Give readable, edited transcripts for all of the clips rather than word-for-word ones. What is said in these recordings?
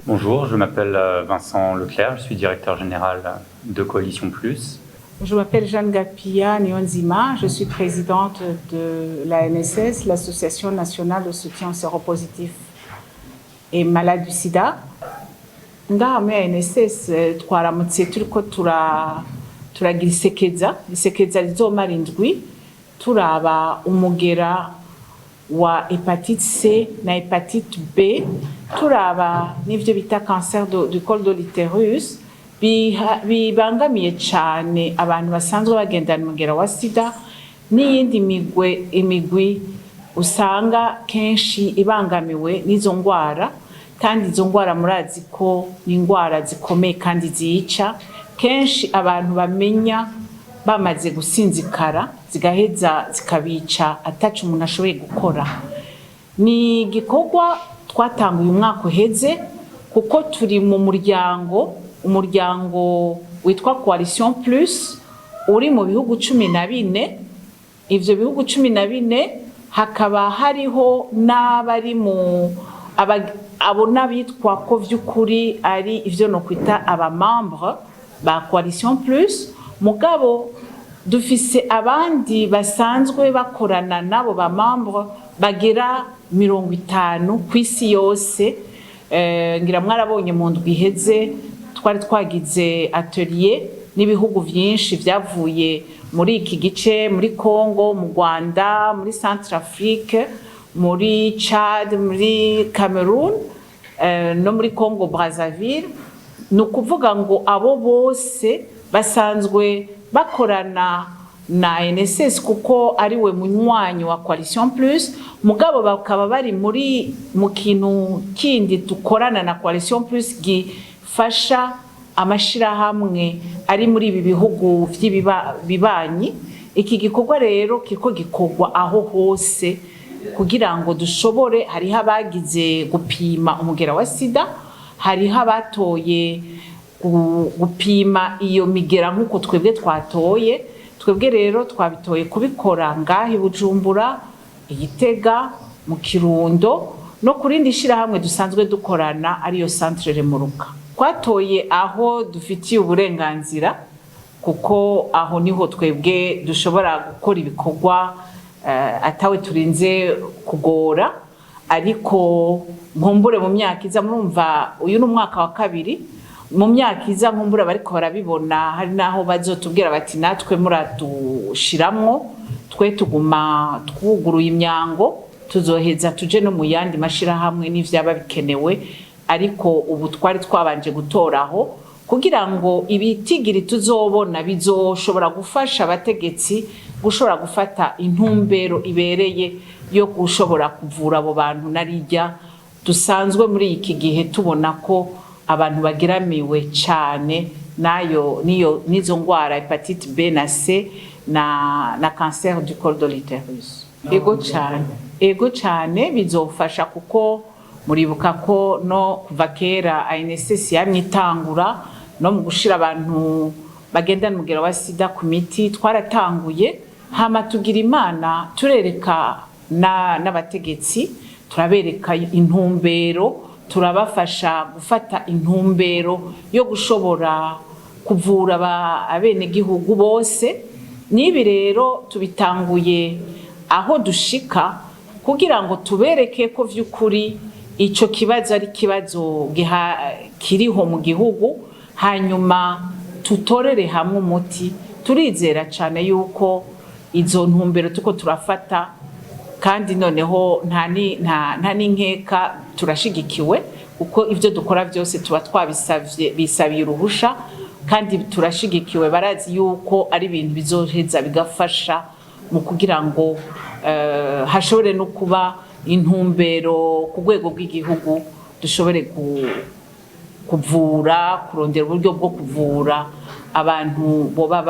Bonjour, je m'appelle Vincent Leclerc, je suis directeur général de Coalition Plus. Je m'appelle Jeanne Gapia Nyonzima, je suis présidente de l'ANSS, l'Association nationale de soutien aux séropositifs et malades du sida. Ngaha muri ANSS twaramutse turiko turagira isekeza rizomara indwi turaba umugera wa hepatite C na hepatite B, turaba n'ivyo bita cancer du col de l'utérus bibangamiye cane abantu basanzwe bagendana umugera wa sida n'iyindi imigwi usanga kenshi ibangamiwe n'izo ngwara, kandi izo ngwara murazi ko ni ingwara zikomeye kandi zica. Kenshi abantu bamenya bamaze gusinzikara zigaheza zikabica ataco umuntu ashoboye gukora. Ni igikorwa twatanguye umwaka uheze kuko turi mu umuryango witwa Coalition Plus uri mu bihugu 14. Ivyo bihugu 14 hakaba hariho n'abari abo n'abitwa ko vy'ukuri ari ivyo no kwita abamembre ba Coalition Plus. Mugabo dufise abandi basanzwe bakorana nabo bamembre bagera 50 kw'isi yose. Ngira mwarabonye mu ndwi iheze twari twagize atelier n'ibihugu vyinshi vyavuye muri iki gice, muri Congo, mu Rwanda, muri Centrafrique, muri Chad, muri Cameroon, no muri Congo Brazzaville. Ni ukuvuga ngo abo bose basanzwe bakorana na ANSS kuko ari we munywanyi wa Coalition Plus, mugabo bakaba bari mu kintu kindi tukorana na Coalition Plus gifasha amashirahamwe ari muri ibi bihugu vy'ibibanyi. Iki gikorwa rero kiko gikorwa aho hose kugira ngo dushobore, hariho abagize gupima umugera wa sida, hariho abatoye gupima iyo migera nk'uko twebwe twatoye. Twebwe rero twabitoye kubikora ngahi Bujumbura, Igitega, mu Kirundo no kurindi shirahamwe dusanzwe dukorana ariyo Centre Remuruka. Twatoye aho dufitiye uburenganzira kuko aho niho twebwe dushobora gukora ibikorwa atawe turinze kugora. Ariko nkumbure mu myaka iza, murumva uyu n'umwaka wa kabiri, mu myaka iza nkumbure bariko barabibona, hari naho bazotubwira bati natwe muradushiramwo, twe tuguma twuguruye imyango, tuzoheza tuje no mu yandi mashirahamwe n'ivyaba bikenewe. Ariko ubu twari twabanje gutoraho kugira ngo ibitigiri tuzobona bizoshobora gufasha abategetsi gushobora gufata intumbero ibereye yo gushobora kuvura abo bantu narirya dusanzwe muri iki gihe tubona ko abantu bagiramiwe cane nizo ngwara hepatite B na C na cancer du col de l'utérus. Ego cane bizofasha kuko muribuka ko no kuva kera ANSS yamyitangura no mu gushira abantu bagendana umugera wa sida ku miti. Twaratanguye hama tugira Imana turereka n'abategetsi, turabereka intumbero, turabafasha gufata intumbero yo gushobora kuvura abenegihugu bose. Nibi rero tubitanguye aho dushika kugira ngo tubereke ko vy'ukuri ico kibazo ari kibazo kiriho mu gihugu, hanyuma tutorere hamwe umuti. Turizera cane yuko izo ntumbero tuko turafata, kandi noneho nta n'inkeka turashigikiwe kuko ivyo dukora vyose tuba bisabiye uruhusha, kandi turashigikiwe. Barazi yuko ari ibintu bizoheza bigafasha mu kugira ngo hashobore no kuba intumbero ku rwego rw'igihugu, dushobore kuvura, kurondera uburyo bwo kuvura abantu boba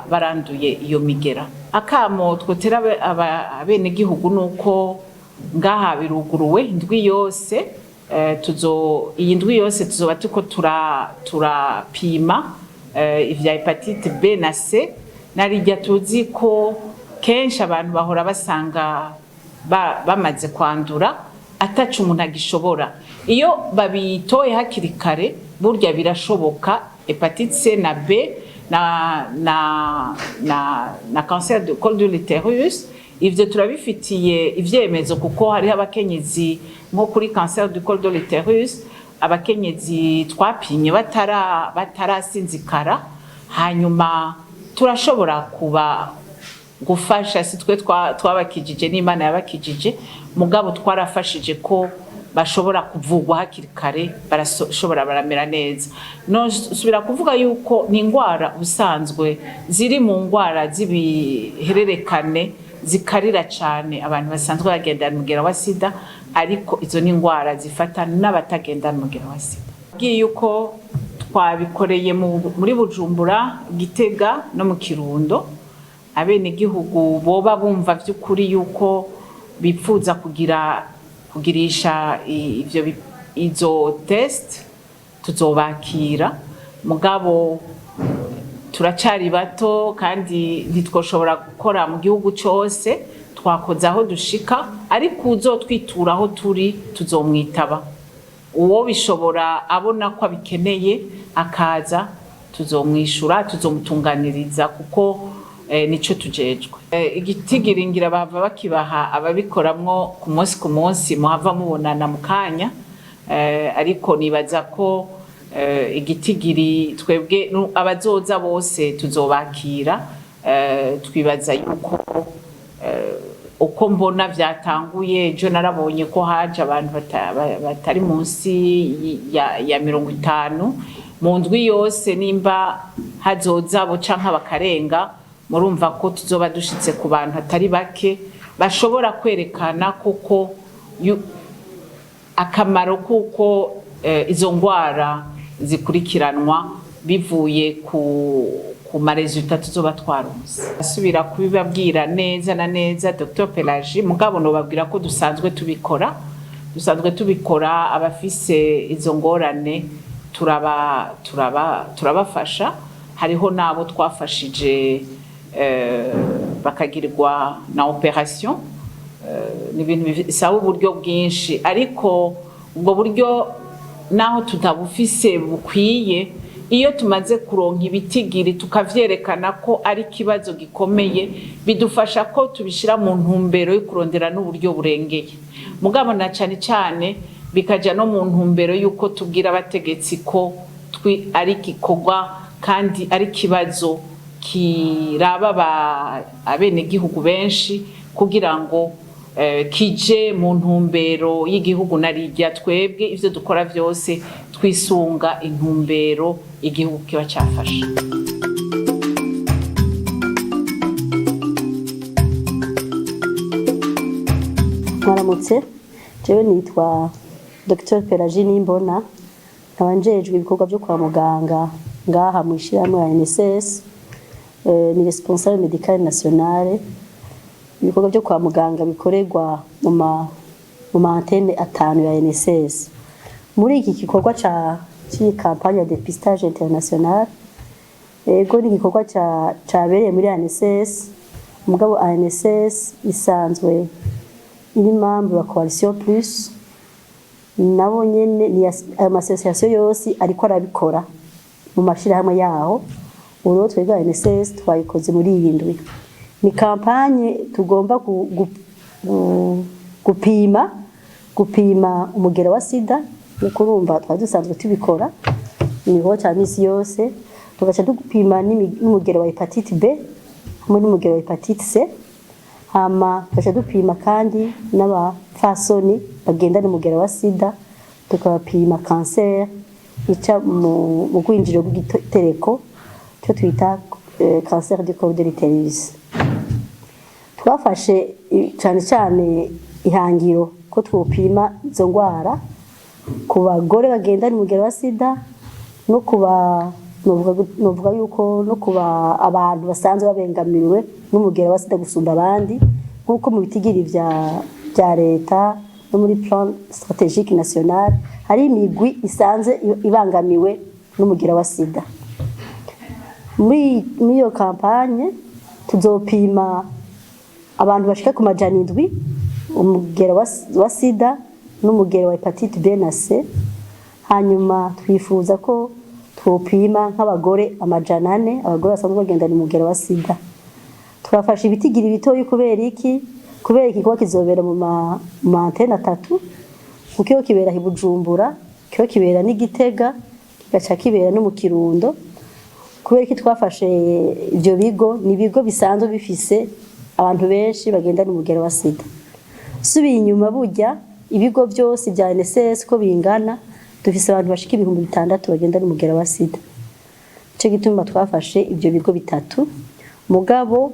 baranduye iyo migera. Akamo twotera abenegihugu nuko ngaha biruguruwe indwi yose, iyi ndwi yose tuzoba tuko turapima ivya hepatite B na C. Narirya tuzi ko kenshi abantu bahora basanga bamaze kwandura, atacu umuntu agishobora. Iyo babitoye hakiri kare burya birashoboka hepatite C na B na cancer de col de l'utérus. Ivyo turabifitiye ivyemezo kuko hari abakenyezi nko kuri cancer du col de l'utérus abakenyezi twapimye batarasinzikara, hanyuma turashobora kuba gufasha, si twe twabakijije n'Imana yabakijije, mugabo twarafashije ko bashobora kuvugwa hakiri kare, barashobora baramera neza. No subira kuvuga yuko ni ingwara ubusanzwe ziri mu ngwara z'ibihererekane zikarira cyane abantu basanzwe bagendana umugera wa sida, ariko izo ni ingwara zifata n'abatagendana umugera wa sida. Ngiye yuko twabikoreye muri Bujumbura, Gitega no mu Kirundo, abenegihugu boba bumva vy'ukuri yuko bipfuza kugirisha izo test tuzobakira, mugabo turacari bato kandi ntitwoshobora gukora mu gihugu cyose, twakoze aho dushika, ariko uzotwitura aho turi tuzomwitaba. Uwo bishobora abona ko abikeneye akaza tuzomwishura, tuzomutunganiriza kuko nico tujejwe. Igitigiringira bava bakibaha ababikoramwo ku munsi muhava mubonana mu kanya, ariko nibaza ko igitigiri twebwe abazoza bose tuzobakira. Twibaza yuko uko mbona vyatanguye, ejo narabonye ko haje abantu batari munsi ya 50 mu ndwi yose, nimba hazoza bo canke bakarenga, murumva ko tuzoba dushitse ku bantu atari bake bashobora kwerekana kuko akamaro kuko izo ngwara zikurikiranwa bivuye ku maresultat tuzoba twaronse. Asubira kubibabwira neza na neza Dr Pelagie, mugabo no babwira ko dusanzwe tubikora abafise izo ngorane turabafasha. Hariho nabo twafashije bakagirirwa na operation, n'ibintu bisaba uburyo bwinshi, ariko ubwo buryo naho tutabufise bukwiye, iyo tumaze kuronka ibitigiri tukavyerekana ko ari kibazo gikomeye, bidufasha ko tubishira mu ntumbero yo kurondera n'uburyo burengeye. Mugabo na cyane cyane bikaja no mu ntumbero yuko tubwira abategetsi ko ari gikorwa kandi ari kibazo kiraba abenegihugu benshi, kugira ngo kije mu ntumbero y'igihugu narirya. Twebwe ivyo dukora vyose twisunga intumbero igihugu kiba cyafashe. Mwaramutse, jewe nitwa Dr Pelagie Nimbona, nkaba njejwe ibikorwa byo kwa muganga ngaha mu ishirahamwe ya NSS, ni responsable médical national. Ibikorwa byo kwa muganga bikorerwa mu antenne 5 ya NSS. Muri iki gikorwa ci campagne ya dépistage international, ego ni gikorwa cabereye muri NSS, mugabo NSS isanzwe iri membre wa Coalition Plus, nabo nyene ni association yose ariko arabikora mu mashirahamwe yaho. Uro twega NSS twayikoze muri iyi ndwi. Ni kampanye tugomba gupima umugera wa sida, kurumva twadusanzwe tubikora niho cha misi yose, tugaca dupima n'umugera wa hepatite B hamwe n'umugera wa hepatite C, hama tugaca dupima kandi n'abafasoni bagendana umugera wa sida, tukabapima cancer ica mu gwinjiro bw'igitereko cyo twita cancer du col de l'utérus. Twafashe cyane ihangiro ko twopima izo ngwara ku bagore bagendana umugera wa sida, no kuba novuga yuko no kuba abantu basanzwe babengamiwe n'umugera wa sida gusumba abandi, nkuko mu bitigiri bya leta no muri plan stratégique national hari imigwi isanze ibangamiwe n'umugera wa sida. Muri iyo kampanye tuzopima abantu bashika ku 700 umugera wa sida n'umugera wa hepatite B na C. Hanyuma twifuza ko twopima nk'abagore 400 abagore basanzwe bagenda ni umugera wa sida. Twafashe ibitigiri bitoyi kubera iki kuba kizobera mu antena 3 kuko kibera hi Bujumbura, kiyo kibera ni Gitega, kigaca kibera no mu Kirundo. Kubera iki twafashe ibyo bigo ni bigo bisanzwe bifise abantu benshi bagenda n'umugera wa sida. Subiye inyuma burya ibigo byose bya NSS ko bingana dufise abantu bashika 600 bagenda n'umugera wa sida. Cyo gituma twafashe ibyo bigo bitatu mugabo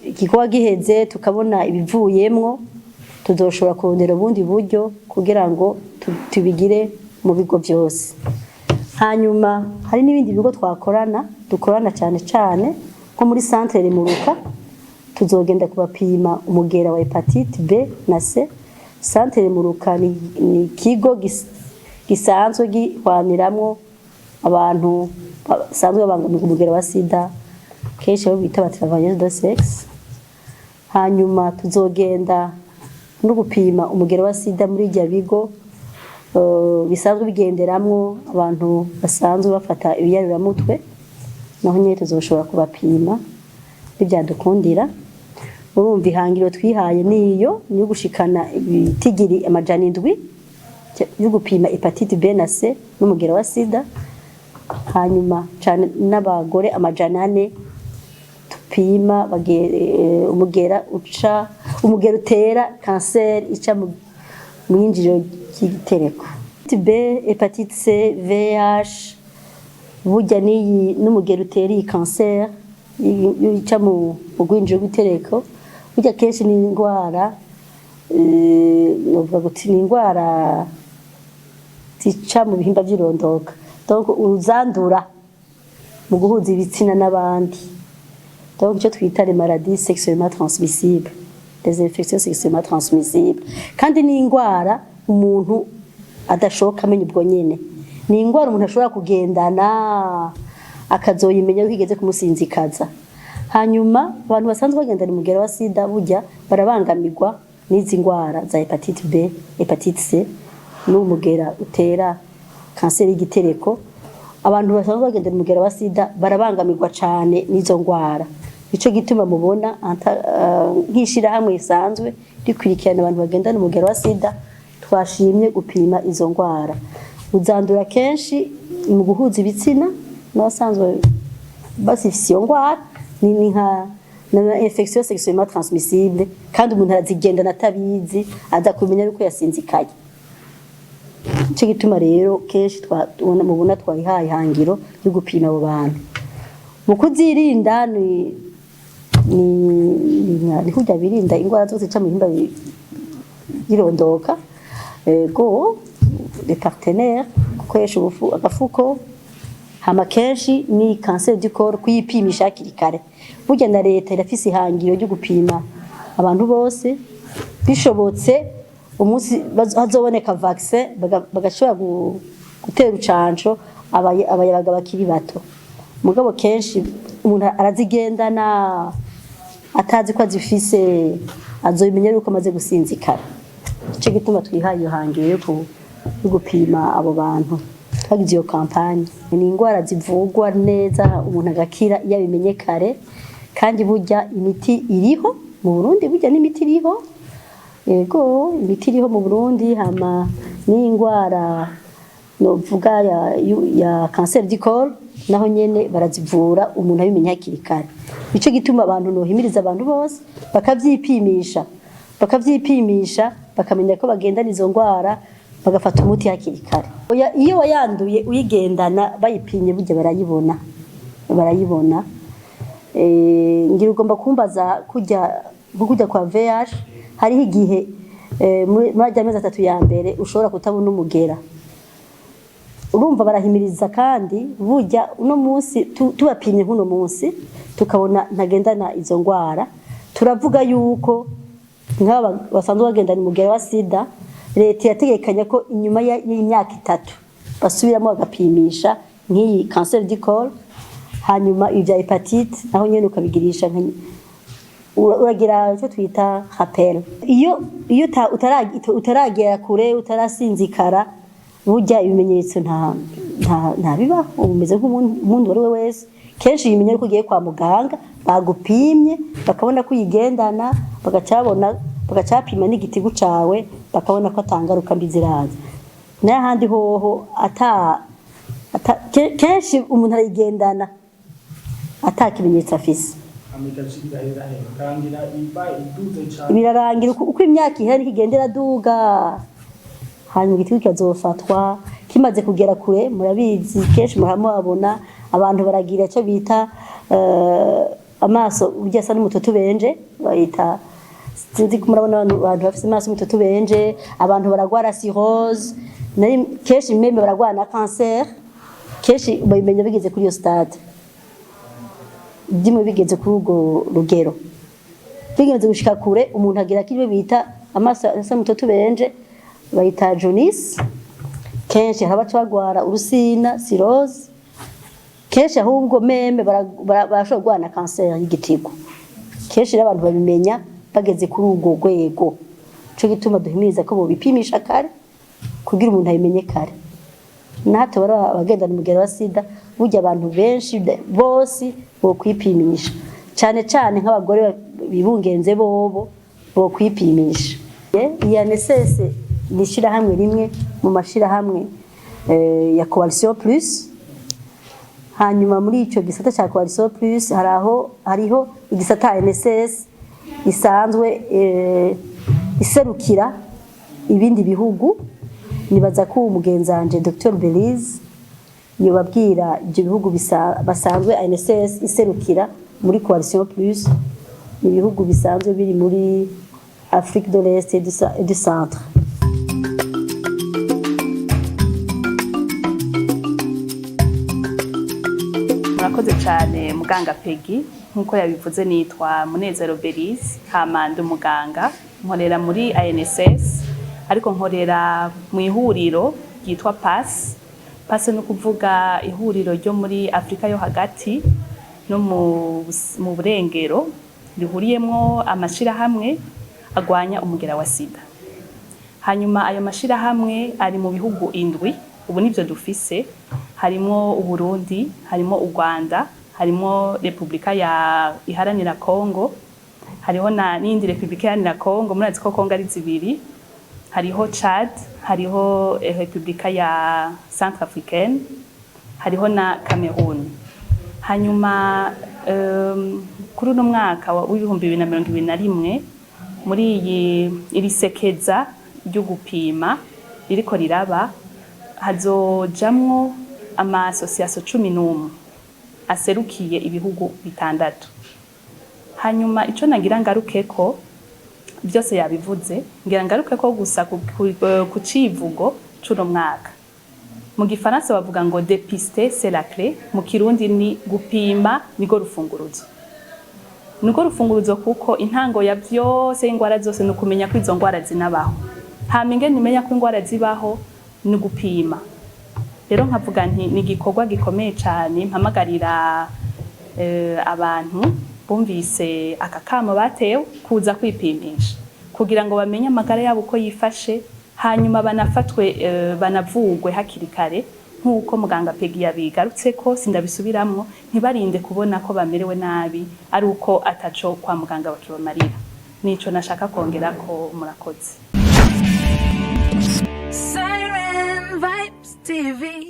ikikuba giheze tukabona ibivuyemwo tuzoshobora kurondera ubundi buryo kugira ngo tubigire mu bigo byose. Hanyuma hari n'ibindi bigo dukorana cyane nko muri centre Muruka tuzogenda kubapima umugera wa hepatite B na C. Centre Muruka ni kigo gisanzwe gihwaniramwo abantu basanzwe babangamira umugera wa sida kenshi abo bita travailleurs de sexe. Hanyuma tuzogenda no gupima umugera wa sida muri rya bigo bisanzwe bigenderamwo abantu basanzwe bafata ibiyarura-mutwe, naho nyine tuzoshobora kubapima bibyadukundira. Urumva ihangiro twihaye niyo ni gushikana ibitigiri 700 yo gupima hepatite B na C n'umugera wa sida. Hanyuma cyane n'abagore 400 tupima umugera utera cancer ica mu mwinjiro cy'igitereko. B, hepatite C, VIH burya ni n'umugera utera iyi cancer ica mu gwinjiro gw'itereko. Burya kenshi ni indwara ni indwara zica mu bihimba by'irondoka, donc uzandura mu guhuza ibitsina n'abandi, donc icyo twita les maladies sexuellement transmissibles, les infections sexuellement transmissibles. Kandi ni indwara umuntu adashoka amenya ubwo nyene, ni indwara umuntu ashobora kugendana akazoyimenya kwigeze kumusinzikaza. Hanyuma abantu basanzwe bagendana umugera wa sida burya barabangamirwa n'izi ndwara za hepatite B, hepatite C n'umugera utera cancer y'igitereko. Abantu basanzwe bagendana umugera wa sida barabangamirwa cyane n'izo ndwara. Ico gituma mubona nkishira hamwe isanzwe rikwirikirana abantu bagendana umugera wa sida twashimye gupima izo ndwara. Uzandura kenshi mu guhuza ibitsina n'abasanzwe basifise iyo ndwara ni nka infection sexuellement transmissible, kandi umuntu arazigenda natabizi aza kumenya yuko yasinzikaye. Cyo gituma rero kenshi mubona twayihaye hangiro yo gupima abo bantu mu kuzirinda ni kujya birinda indwara zose zica mu bihimba birondoka. Go les partenaires gukoresha agafuko. Hama kenshi ni cancer du corps kuyipimisha hakiri kare. Burya na leta irafise ihangiro ryo gupima abantu bose bishobotse umunsi hazoboneka vaccine bagashobora gutera ucanco abayabaga bakiri bato. Mugabo kenshi umuntu arazigendana atazi ko azifise azoyimenya yuko amaze gusinzikara. Ico gituma twihaye ihangiro yo gupima abo bantu. Twagize iyo kampanye. Ni indwara zivugwa neza umuntu agakira iyo bimenye kare, kandi burya imiti iriho mu Burundi, burya n'imiti iriho. Yego imiti iriho mu Burundi. Hama ni indwara novuga ya cancer du corps naho nyene barazivura umuntu abimenya hakiri kare. Ico gituma abantu nohimiriza abantu bose bakavyipimisha bakamenya ko bagendana izo ndwara bagafata umuti hakiri kare. Iyo wayanduye uyigendana bayipinye burya barayibona. Ngira ugomba kumbaza kujya kwa VIH hariho igihe muri amezi 3 ya mbere ushobora kutabona umugera. Urumva barahimiriza kandi burya uno munsi tubapimye nk'uno munsi tukabona ntagendana izo ndwara, turavuga yuko nk'aba basanzwe bagendana umugera wa sida leta yategekanya ko inyuma y'imyaka 3 basubiramo bagapimisha nk'iyi cancer du corps. Hanyuma ibya hepatite naho nyene ukabigirisha uragira icyo twita rappel. Iyo utaragera kure, utarasinzikara, burya ibimenyetso nta bibaho, umeze nk'umuntu wari we wese. Kenshi ibimenyetso ko ugiye kwa muganga bagupimye bakabona ko uyigendana, bagacapima n'igitigu cawe bakabona ko atangaruka mbi ziraza. N'ahandi hoho kenshi umuntu arayigendana atakimenyetso afise, birarangira uko imyaka ihera n'ikigendera duga, hanyuma igitigu kikazofatwa kimaze kugera kure. Murabizi kenshi muramubona abantu baragira icyo bita amaso ujya asa n'umutoto benje, bayita sinzi ko murabona abantu bafite amaso y'umutoto benje, abantu baragwara cirrhose, kenshi meme baragwara na cancer, kenshi babimenya bigeze kuri iyo stade, dimwe bigeze kuri urwo rugero, bigeze gushika kure. Umuntu agira kiriwe bita amaso asa n'umutoto benje, bayita jaunisse. Kenshi haba twagwara urusina, cirrhose, kenshi ahubwo meme barashobora guhana cancer y'igitigo. Kenshi abantu babimenya bageze kuri urwo rwego, cyo gituma duhimiriza ko bobipimisha kare kugira umuntu ayimenye kare. Nato abagendana umugera wa sida, burya abantu benshi bose bo kwipimisha, cyane cyane nk'abagore bibungenze bo kwipimisha. INSS ni shirahamwe rimwe mu mashirahamwe ya Coalition Plus. Hanyuma muri ico gisata cha Coalition Plus hariho igisata INSS isanzwe iserukira ibindi bihugu. Nibaza ko umugenzanje Dr Belize yobabwira ibyo bihugu basanzwe INSS iserukira muri Coalition Plus, ni ibihugu bisanzwe biri muri Afrique de l'Est et du Centre. Murakoze cyane muganga Peggy, nkuko yabivuze nitwa Munezero Belize, hamanda umuganga, nkorera muri INSS ariko nkorera mu ihuriro ryitwa PAS. PAS no kuvuga ihuriro ryo muri Afrika yo hagati no mu burengero, rihuriyemo amashirahamwe agwanya umugera wa sida. Hanyuma ayo mashirahamwe ari mu bihugu 7, ubu nivyo dufise, harimo u Burundi, harimo u Rwanda, harimo Republika ya Iharanira Kongo, hariho n'indi Republika Iharanira Kongo, murazi ko Kongo ari zibiri, hariho Chad, hariho Republika ya Centrafricaine, hariho na Cameroon. Hanyuma kuri uno mwaka wa 2021 muri iri sekeza ryo gupima ririko riraba, hazojamwo ama association 11 aserukiye ibihugu 6. Hanyuma ico nagira ngarukeko byose yabivuze, ngira ngarukeko gusa ku civugo c'uno mwaka. Mu gifaransa bavuga ngo dépister c'est la clé, mu kirundi ni gupima nigo rufunguruzo. Nigo rufunguruzo kuko intango ya byose ingwara zose no kumenya ko izo ngwara zinabaho. Haminge nimenya ko ingwara zibaho ni gupima. Rero nkavuga nti ni gikorwa gikomeye cyane, mpamagarira abantu bumvise akakamo batewe kuza kwipimisha kugira ngo bamenye amagara yabo uko yifashe, hanyuma banafatwe banavugwe hakiri kare nkuko muganga Peggy yabigarutse ko sindabisubiramwo, ntibarinde kubona ko bamerewe nabi ari uko ataco kwa muganga bakibamarira. Nico nashaka kongera ko murakoze. Siren Vibes TV.